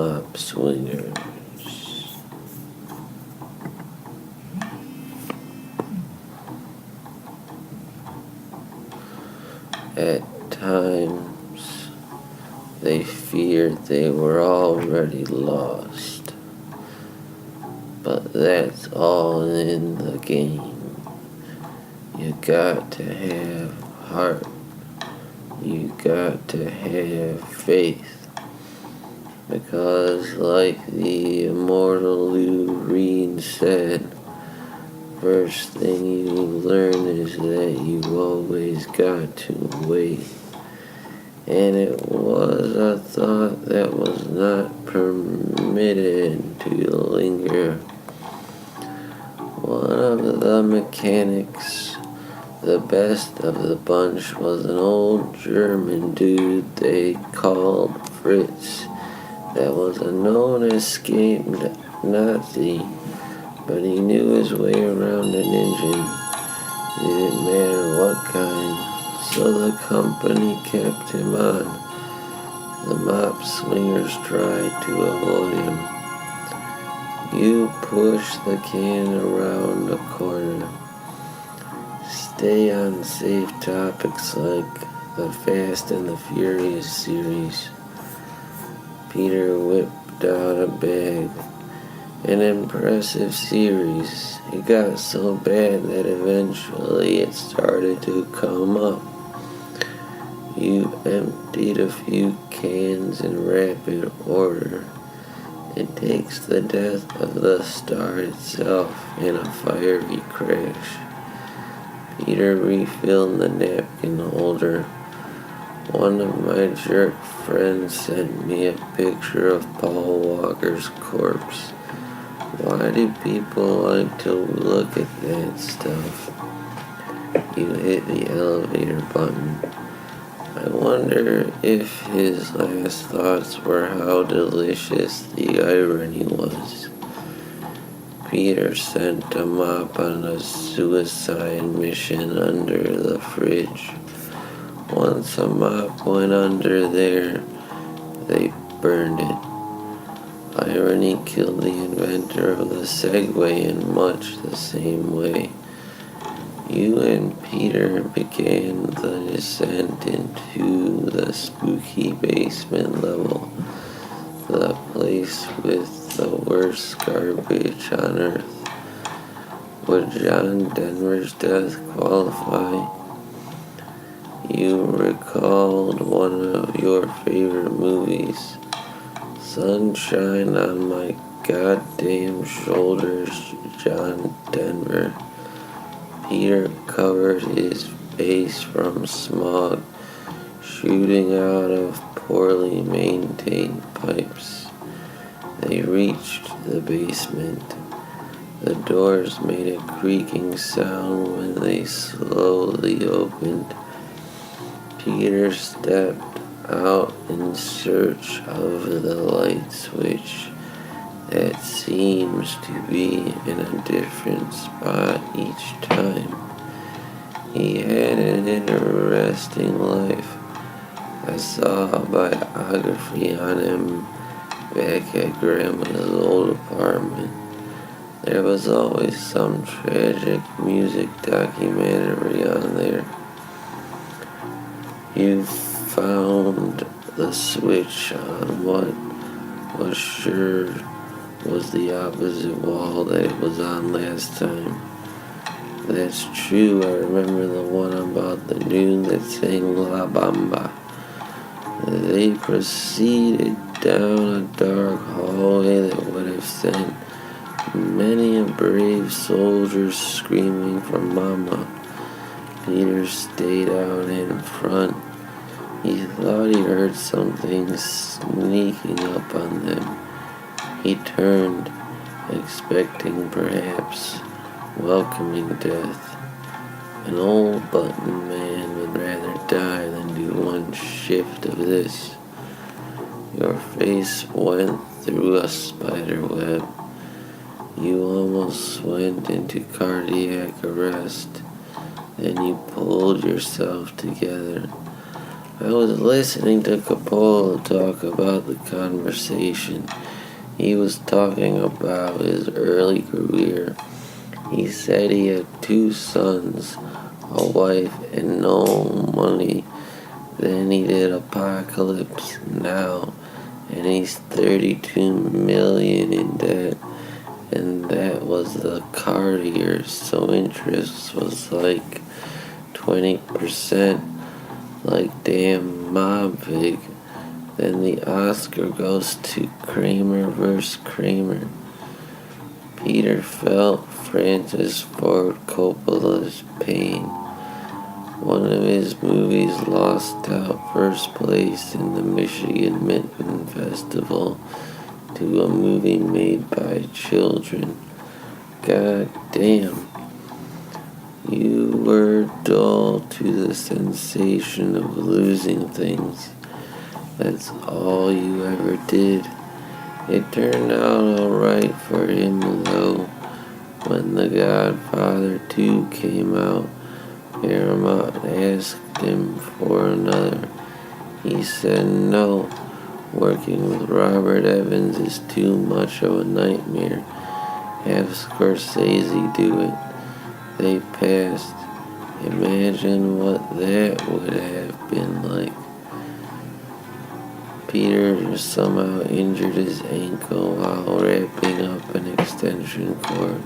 Mop Swingers. At times, they feared they were already lost, but that's all in the game. You got to have heart. You got to have faith. Because like the immortal Lou Reed said, first thing you learn is that you always got to wait. And it was a thought that was not permitted to linger. One of the mechanics, the best of the bunch, was an old German dude they called Fritz. That was a known escaped Nazi, but he knew his way around an engine. It didn't matter what kind, so the company kept him on. The Mop Swingers tried to avoid him. You push the can around the corner. Stay on safe topics like the Fast and the Furious series. Peter whipped out a bag. An impressive series. It got so bad that eventually it started to come up. You emptied a few cans in rapid order. It takes the death of the star itself in a fiery crash. Peter refilled the napkin holder. One of my jerk friends sent me a picture of Paul Walker's corpse. Why do people like to look at that stuff? You hit the elevator button. I wonder if his last thoughts were how delicious the irony was. Peter sent a mop on a suicide mission under the fridge. Once a mop went under there, they burned it. Irony killed the inventor of the Segway in much the same way. You and Peter began the descent into the spooky basement level, the place with the worst garbage on earth. Would John Denver's death qualify? You recalled one of your favorite movies, Sunshine on My Goddamn Shoulders, John Denver. Peter covered his face from smog shooting out of poorly maintained pipes. They reached the basement. The doors made a creaking sound when they slowly opened. Peter stepped out in search of the light switch that seems to be in a different spot each time. He had an interesting life. I saw a biography on him back at Grandma's old apartment. There was always some tragic music documentary on there. You found the switch on what was sure was the opposite wall that it was on last time. That's true, I remember the one about the dude that sang La Bamba. They proceeded down a dark hallway that would have sent many a brave soldier screaming for mama. Peter stayed out in front. He thought he heard something sneaking up on them. He turned, expecting perhaps welcoming death. An old button man would rather die than do one shift of this. Your face went through a spider web. You almost went into cardiac arrest. Then you pulled yourself together. I was listening to Coppola talk about the conversation. He was talking about his early career. He said he had 2 sons, a wife, and no money. Then he did Apocalypse Now, and he's 32 million in debt. And that was the Cartier, so interest was like 20%, like damn Mob Pig. Then the Oscar goes to Kramer vs. Kramer. Peter felt Francis Ford Coppola's pain. One of his movies lost out first place in the Michigan Minton Festival to a movie made by children. God damn. You were dull to the sensation of losing things. That's all you ever did. It turned out alright for him though. When The Godfather 2 came out, Paramount asked him for another. He said no. Working with Robert Evans is too much of a nightmare. Have Scorsese do it. They passed. Imagine what that would have been like. Peter somehow injured his ankle while wrapping up an extension cord.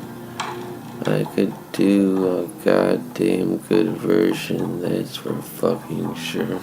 I could do a goddamn good version, that's for fucking sure.